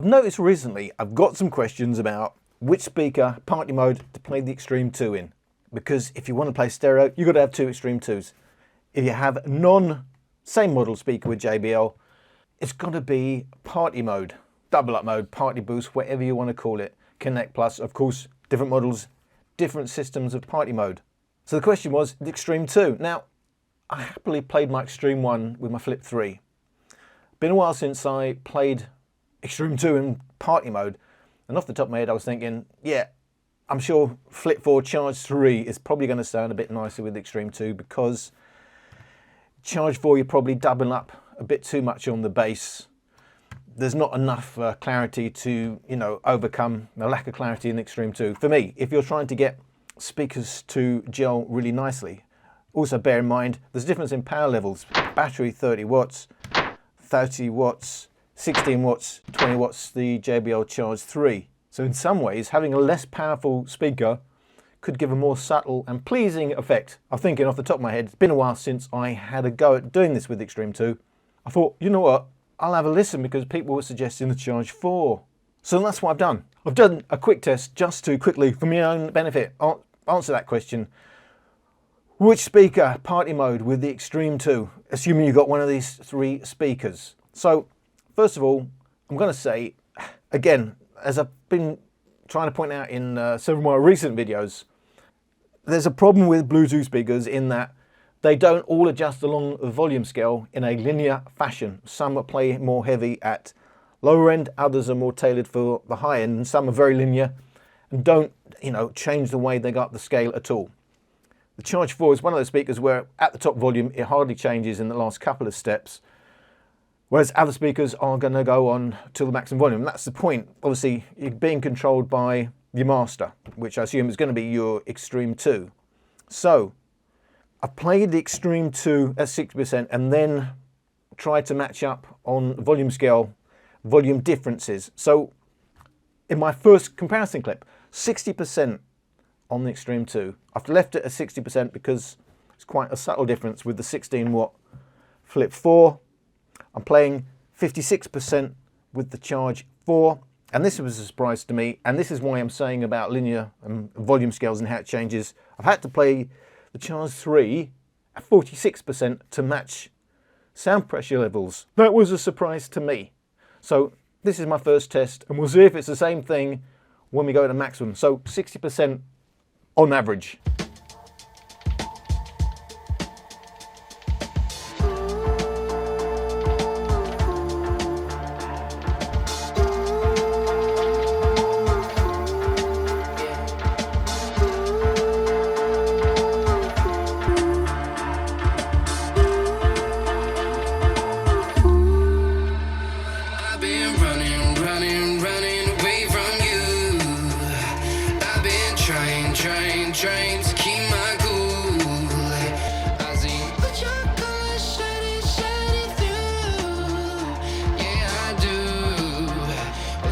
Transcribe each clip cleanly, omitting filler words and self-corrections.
noticed recently I've got some questions about which speaker party mode to play the Xtreme 2 in. Because if you want to play stereo, you've got to have two Xtreme 2s. If you have same model speaker with JBL, it's got to be party mode, double up mode, party boost, whatever you want to call it. Connect Plus, of course, different models, different systems of party mode. So the question was the Xtreme 2. Now, I happily played my Xtreme 1 with my Flip 3. Been a while since I played Xtreme 2 in party mode, and off the top of my head I was thinking, yeah, I'm sure Flip 4 Charge 3 is probably going to sound a bit nicer with the Xtreme 2, because Charge 4 you're probably doubling up a bit too much on the bass. There's not enough clarity to, overcome the lack of clarity in the Xtreme 2. For me, if you're trying to get speakers to gel really nicely, also bear in mind there's a difference in power levels. Battery 30 watts, 30 watts, 16 watts, 20 watts, the JBL Charge 3. So in some ways, having a less powerful speaker could give a more subtle and pleasing effect. I'm thinking off the top of my head, it's been a while since I had a go at doing this with the Xtreme 2. I thought, you know what, I'll have a listen, because people were suggesting the Charge 4. So that's what I've done. I've done a quick test just to quickly, for my own benefit, answer that question. Which speaker party mode with the Xtreme 2, assuming you've got one of these three speakers? So, first of all, I'm going to say, again, as I've been trying to point out in several of my recent videos, there's a problem with Bluetooth speakers in that they don't all adjust along the volume scale in a linear fashion. Some play more heavy at lower end, others are more tailored for the high end, and some are very linear and don't, change the way they go up the scale at all. The Charge 4 is one of those speakers where at the top volume it hardly changes in the last couple of steps, whereas other speakers are going to go on to the maximum volume. And that's the point. Obviously, you're being controlled by your master, which I assume is going to be your Xtreme 2. So I've played the Xtreme 2 at 60% and then tried to match up on volume scale, volume differences. So in my first comparison clip, 60% on the Xtreme 2. I've left it at 60% because it's quite a subtle difference with the 16 watt Flip 4. I'm playing 56% with the Charge 4, and this was a surprise to me, and this is why I'm saying about linear and volume scales and how it changes. I've had to play the Charge 3 at 46% to match sound pressure levels. That was a surprise to me. So this is my first test, and we'll see if it's the same thing when we go to maximum. So 60% on average. Trying to keep my cool. I see but your colors shining through. Yeah, I do.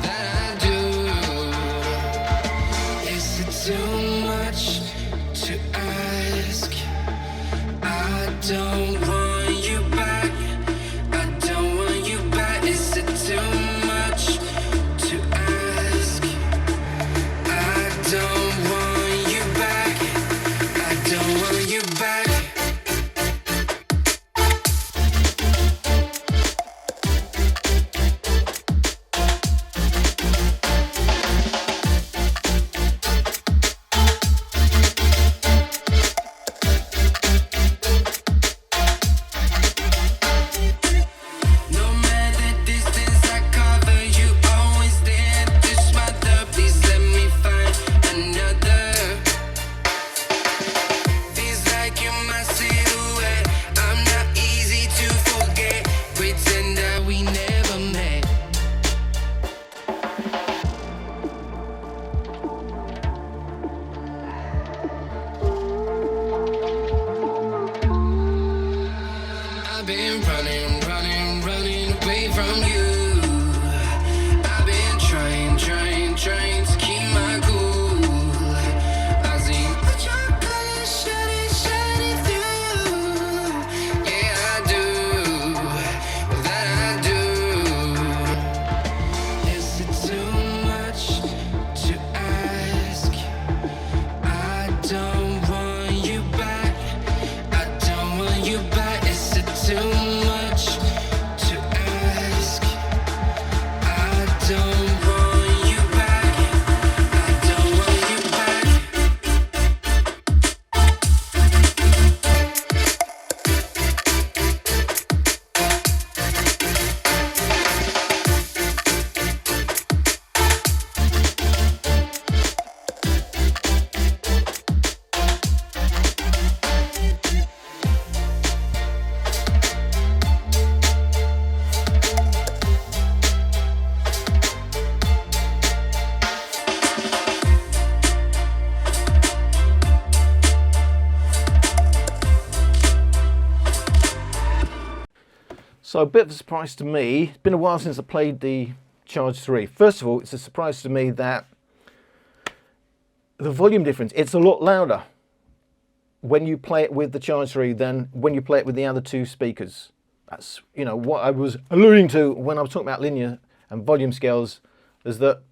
That I do. Is it too much to ask? I don't want you back. I don't want you back. Is it too much to ask? So a bit of a surprise to me. It's been a while since I played the Charge 3. First of all, it's a surprise to me that the volume difference, it's a lot louder when you play it with the Charge 3 than when you play it with the other two speakers. That's, you know, what I was alluding to when I was talking about linear and volume scales, is that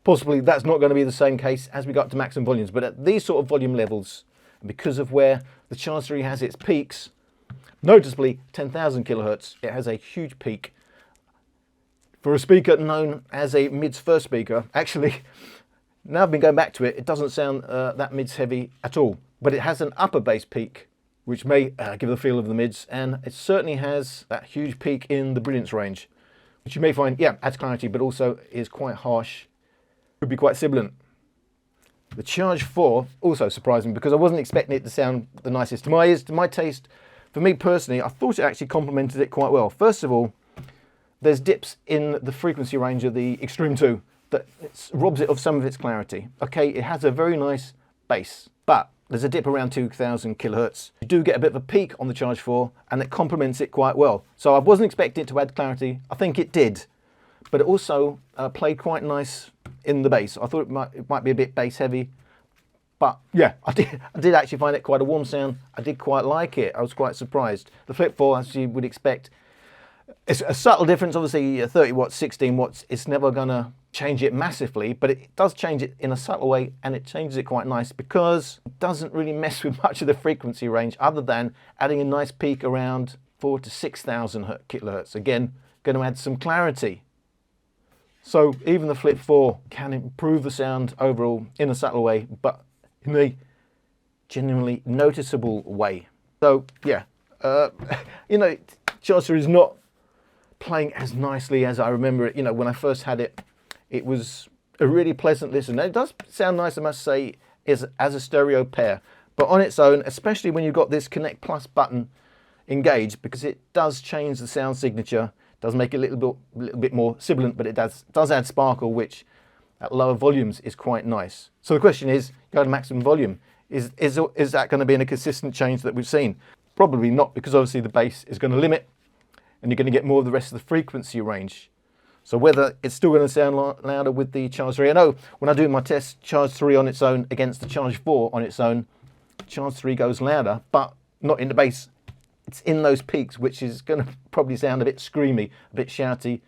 possibly that's not going to be the same case as we got to maximum volumes. But at these sort of volume levels, because of where the Charge 3 has its peaks, noticeably 10,000 kilohertz, it has a huge peak. For a speaker known as a mids first speaker, actually, now I've been going back to it, it doesn't sound that mids heavy at all. But it has an upper bass peak, which may give the feel of the mids, and it certainly has that huge peak in the brilliance range, which you may find, yeah, adds clarity, but also is quite harsh, could be quite sibilant. The Charge 4 also surprised me because I wasn't expecting it to sound the nicest. To my ears, to my taste, for me personally, I thought it actually complemented it quite well. First of all, there's dips in the frequency range of the Xtreme 2 that robs it of some of its clarity. Okay, it has a very nice bass, but there's a dip around 2,000 kilohertz. You do get a bit of a peak on the Charge 4, and it complements it quite well. So I wasn't expecting it to add clarity. I think it did, but it also played quite nice in the bass. I thought it might be a bit bass heavy, but yeah, I did actually find it quite a warm sound. I did quite like it. I was quite surprised. The Flip 4, as you would expect, it's a subtle difference. Obviously, 30 watts, 16 watts, it's never gonna change it massively, but it does change it in a subtle way, and it changes it quite nice because it doesn't really mess with much of the frequency range other than adding a nice peak around 4,000 to 6,000 kilohertz. Again, going to add some clarity. So even the Flip 4 can improve the sound overall in a subtle way, but in a genuinely noticeable way. So yeah, you know, Charge 3 is not playing as nicely as I remember it. You know, when I first had it, it was a really pleasant listen. And it does sound nice, I must say, as a stereo pair. But on its own, especially when you've got this Connect Plus button engaged, because it does change the sound signature, does make it a little bit more sibilant, but it does add sparkle, which at lower volumes is quite nice. So the question is, go to maximum volume. Is that going to be in a consistent change that we've seen? Probably not, because obviously the bass is going to limit, and you're going to get more of the rest of the frequency range. So whether it's still going to sound louder with the Charge 3. I know when I do my test, Charge 3 on its own against the Charge 4 on its own, Charge 3 goes louder, but not in the bass. It's in those peaks, which is going to probably sound a bit screamy, a bit shouty,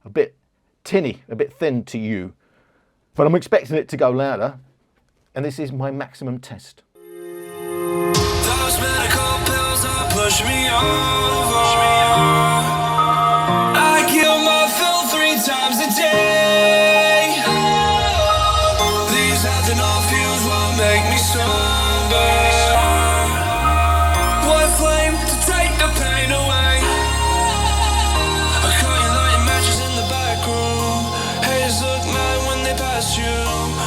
a bit tinny, a bit thin to you. But I'm expecting it to go louder, and this is my maximum test. Those medical pills are pushing me over. I kill my fill 3 times a day. These ethanol fumes won't make me sober. What flame to take the pain away? I caught you lighting matches in the back room. Haters look mad when they pass you.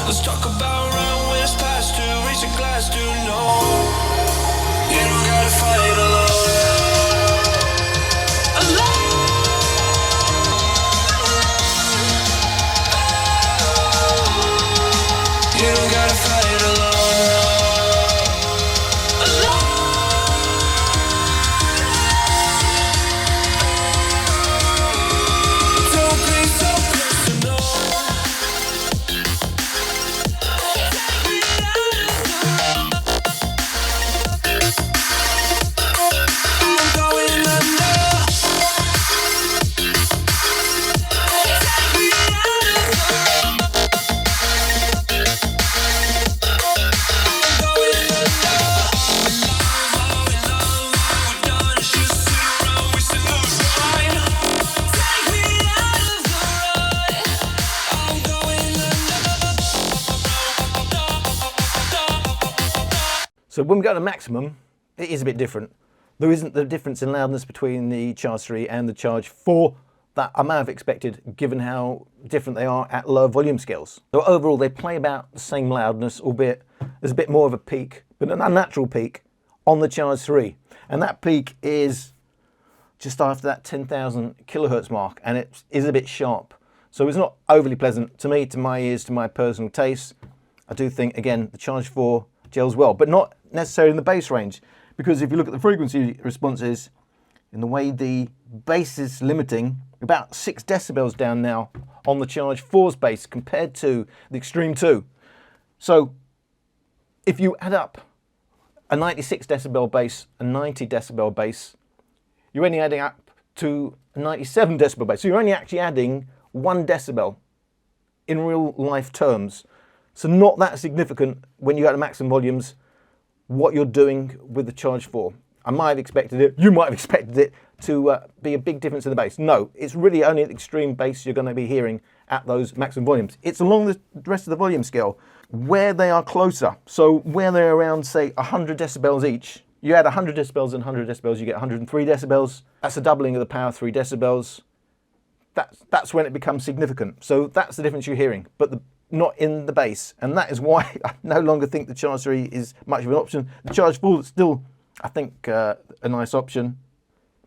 Let's talk about round when it's past 2. Reach a glass to know you don't gotta fight alone. You don't gotta fight alone. Don't be so personal. I'm going under. So when we go to maximum, it is a bit different. There isn't the difference in loudness between the Charge 3 and the Charge 4 that I may have expected, given how different they are at low volume scales. So overall, they play about the same loudness, albeit there's a bit more of a peak, but an unnatural peak on the Charge 3. And that peak is just after that 10,000 kilohertz mark, and it is a bit sharp. So it's not overly pleasant to me, to my ears, to my personal taste. I do think, again, the Charge 4 gels well, but not necessarily in the bass range, because if you look at the frequency responses, in the way the bass is limiting, about 6 decibels down now on the Charge 4's bass compared to the Xtreme 2. So if you add up a 96 decibel bass, a 90 decibel bass, you're only adding up to a 97 decibel bass. So you're only actually adding 1 decibel in real life terms. So not that significant when you go to maximum volumes, what you're doing with the Charge 4. I might have expected it, you might have expected it to be a big difference in the bass. No, it's really only the extreme bass you're going to be hearing at those maximum volumes. It's along the rest of the volume scale where they are closer. So where they're around, say, 100 decibels each, you add 100 decibels and 100 decibels, you get 103 decibels. That's a doubling of the power, 3 decibels. That's when it becomes significant. So that's the difference you're hearing, but not in the bass. And that is why I no longer think the Charge 3 is much of an option. The Charge 4 is still, I think, a nice option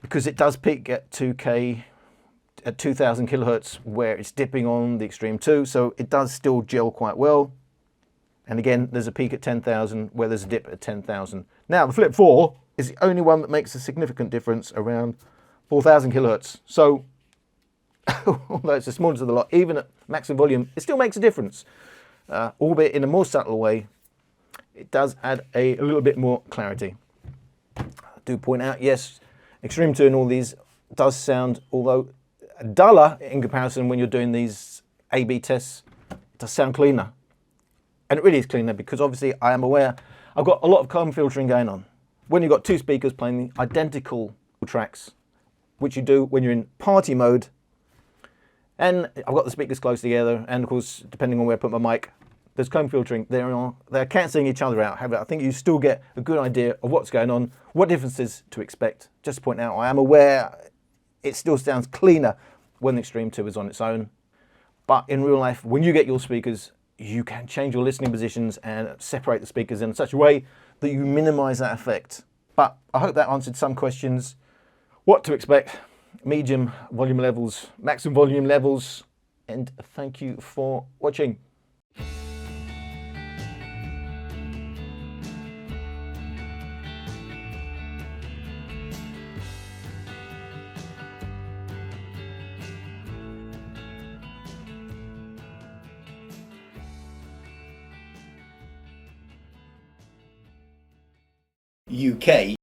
because it does peak at 2K, at 2000 kilohertz, where it's dipping on the Xtreme 2. So it does still gel quite well. And again, there's a peak at 10,000 where there's a dip at 10,000. Now, the Flip 4 is the only one that makes a significant difference around 4,000 kilohertz. So, although it's the smallest of the lot, even at maximum volume, it still makes a difference. Albeit in a more subtle way, it does add a little bit more clarity. I do point out, yes, Xtreme 2 and all these does sound, although duller in comparison when you're doing these A/B tests, it does sound cleaner. And it really is cleaner because obviously I am aware I've got a lot of comb filtering going on. When you've got 2 speakers playing identical tracks, which you do when you're in party mode, and I've got the speakers close together, and of course, depending on where I put my mic, there's comb filtering. They're cancelling each other out. However, I think you still get a good idea of what's going on, what differences to expect. Just to point out, I am aware it still sounds cleaner when the Xtreme 2 is on its own. But in real life, when you get your speakers, you can change your listening positions and separate the speakers in such a way that you minimize that effect. But I hope that answered some questions. What to expect, medium volume levels, maximum volume levels, and thank you for watching. UK